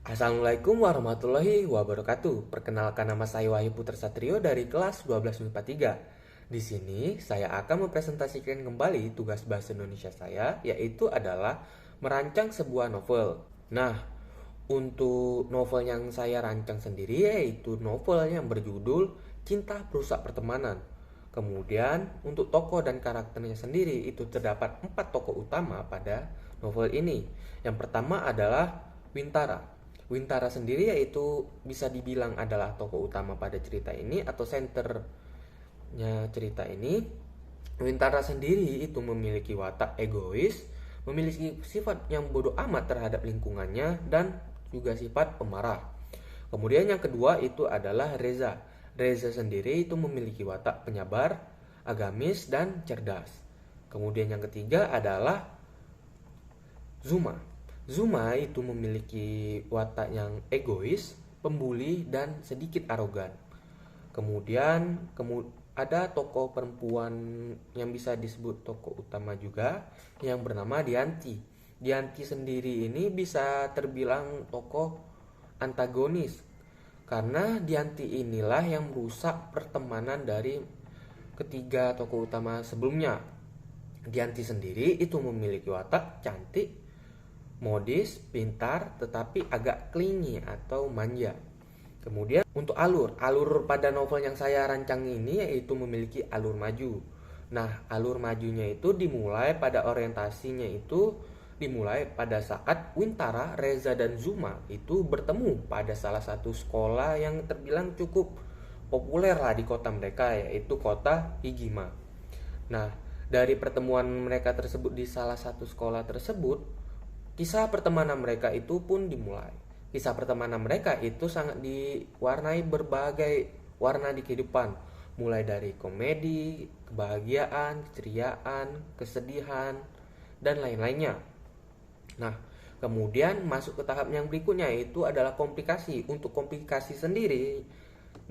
Assalamualaikum warahmatullahi wabarakatuh. Perkenalkan, nama saya Wahyu Putra Satrio dari kelas 12 MIPA 3. Di sini saya akan mempresentasikan kembali tugas bahasa Indonesia saya, yaitu adalah merancang sebuah novel. Nah, untuk novel yang saya rancang sendiri yaitu novel yang berjudul Cinta Perusak Pertemanan. Kemudian untuk tokoh dan karakternya sendiri itu terdapat 4 tokoh utama pada novel ini. Yang pertama adalah Wintara. Wintara sendiri yaitu bisa dibilang adalah tokoh utama pada cerita ini atau senternya cerita ini. Wintara sendiri itu memiliki watak egois, memiliki sifat yang bodoh amat terhadap lingkungannya, dan juga sifat pemarah. Kemudian yang kedua itu adalah Reza. Reza sendiri itu memiliki watak penyabar, agamis, dan cerdas. Kemudian yang ketiga adalah Zuma. Zuma itu memiliki watak yang egois, pembuli, dan sedikit arogan. Kemudian ada tokoh perempuan yang bisa disebut tokoh utama juga yang bernama Dianti. Dianti sendiri ini bisa terbilang tokoh antagonis karena Dianti inilah yang merusak pertemanan dari ketiga tokoh utama sebelumnya. Dianti sendiri itu memiliki watak cantik, modis, pintar, tetapi agak clingy atau manja. Kemudian untuk alur pada novel yang saya rancang ini yaitu memiliki alur maju. Nah, alur majunya itu dimulai pada orientasinya itu dimulai pada saat Wintara, Reza, dan Zuma itu bertemu pada salah satu sekolah yang terbilang cukup populer lah di kota mereka, yaitu kota Higima. Nah, dari pertemuan mereka tersebut di salah satu sekolah tersebut, kisah pertemanan mereka itu pun dimulai. Kisah pertemanan mereka itu sangat diwarnai berbagai warna di kehidupan, mulai dari komedi, kebahagiaan, keceriaan, kesedihan, dan lain-lainnya. Nah, kemudian masuk ke tahap yang berikutnya itu adalah komplikasi. Untuk komplikasi sendiri,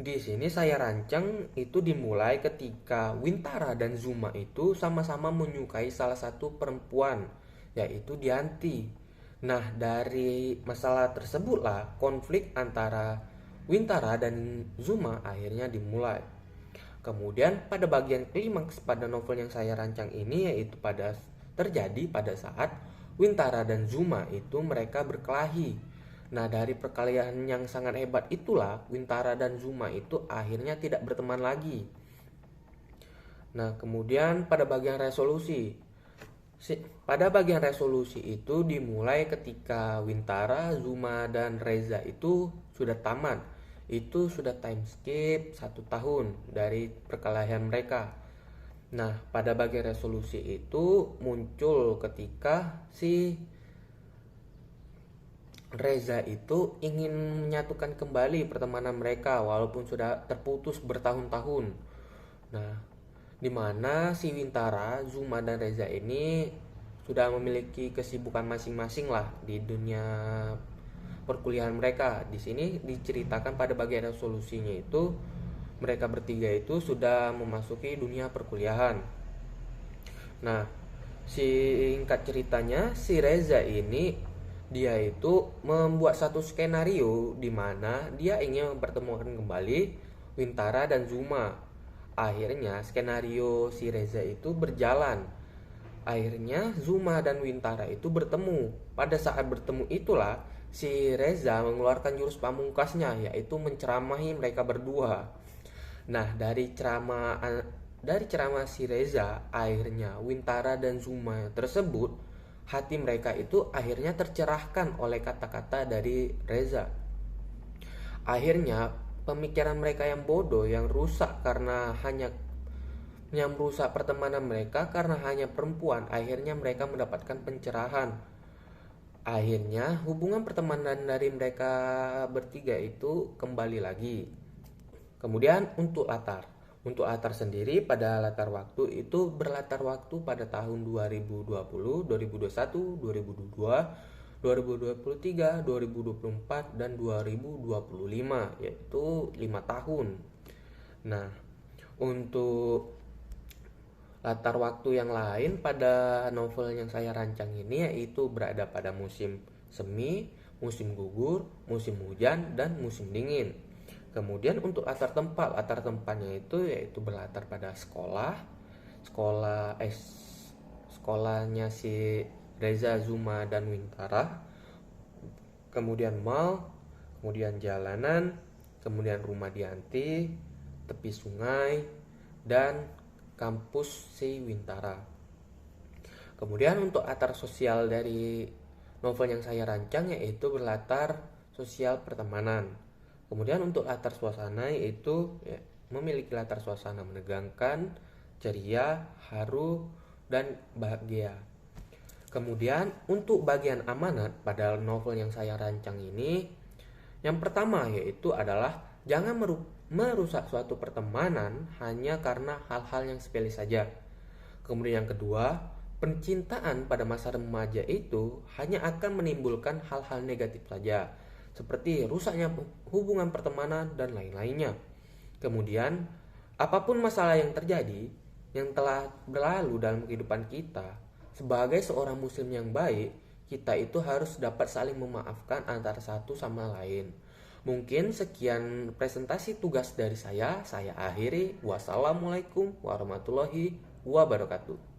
di sini saya rancang itu dimulai ketika Wintara dan Zuma itu sama-sama menyukai salah satu perempuan, yaitu Dianti. Nah, dari masalah tersebutlah konflik antara Wintara dan Zuma akhirnya dimulai. Kemudian pada bagian klimaks pada novel yang saya rancang ini yaitu terjadi pada saat Wintara dan Zuma itu mereka berkelahi. Nah, dari perkelahian yang sangat hebat itulah Wintara dan Zuma itu akhirnya tidak berteman lagi. Nah, kemudian pada bagian resolusi. Pada bagian resolusi itu dimulai ketika Wintara, Zuma, dan Reza itu sudah tamat. Itu sudah time skip 1 tahun dari perkelahian mereka. Nah, pada bagian resolusi itu muncul ketika si Reza itu ingin menyatukan kembali pertemanan mereka walaupun sudah terputus bertahun-tahun. Nah, di mana si Wintara, Zuma, dan Reza ini sudah memiliki kesibukan masing-masing lah di dunia perkuliahan mereka. Di sini diceritakan pada bagian resolusinya itu mereka bertiga itu sudah memasuki dunia perkuliahan. Nah, singkat ceritanya si Reza ini dia itu membuat satu skenario di mana dia ingin mempertemukan kembali Wintara dan Zuma. Akhirnya skenario si Reza itu berjalan. Akhirnya Zuma dan Wintara itu bertemu. Pada saat bertemu itulah si Reza mengeluarkan jurus pamungkasnya, yaitu menceramahi mereka berdua. Nah, dari ceramah si Reza, akhirnya Wintara dan Zuma tersebut hati mereka itu akhirnya tercerahkan oleh kata-kata dari Reza. Akhirnya pemikiran mereka yang bodoh, yang rusak karena hanya yang merusak pertemanan mereka karena hanya perempuan, akhirnya mereka mendapatkan pencerahan. Akhirnya hubungan pertemanan dari mereka bertiga itu kembali lagi. Kemudian untuk latar sendiri pada latar waktu itu berlatar waktu pada tahun 2020, 2021, 2022, 2023, 2024, dan 2025, yaitu 5 tahun. Nah, untuk latar waktu yang lain pada novel yang saya rancang ini yaitu berada pada musim semi, musim gugur, musim hujan, dan musim dingin. Kemudian untuk latar tempatnya itu yaitu berlatar pada sekolah sekolahnya si Reza, Zuma, dan Wintara, kemudian mall, kemudian jalanan, kemudian rumah Dianti, tepi sungai, dan kampus si Wintara. Kemudian untuk latar sosial dari novel yang saya rancang yaitu berlatar sosial pertemanan. Kemudian untuk latar suasana yaitu memiliki latar suasana menegangkan, ceria, haru, dan bahagia. Kemudian untuk bagian amanat pada novel yang saya rancang ini, yang pertama yaitu adalah jangan merusak suatu pertemanan hanya karena hal-hal yang sepele saja. Kemudian yang kedua, pencintaan pada masa remaja itu hanya akan menimbulkan hal-hal negatif saja, seperti rusaknya hubungan pertemanan dan lain-lainnya. Kemudian, apapun masalah yang terjadi, yang telah berlalu dalam kehidupan kita, sebagai seorang muslim yang baik, kita itu harus dapat saling memaafkan antara satu sama lain. Mungkin sekian presentasi tugas dari saya akhiri. Wassalamualaikum warahmatullahi wabarakatuh.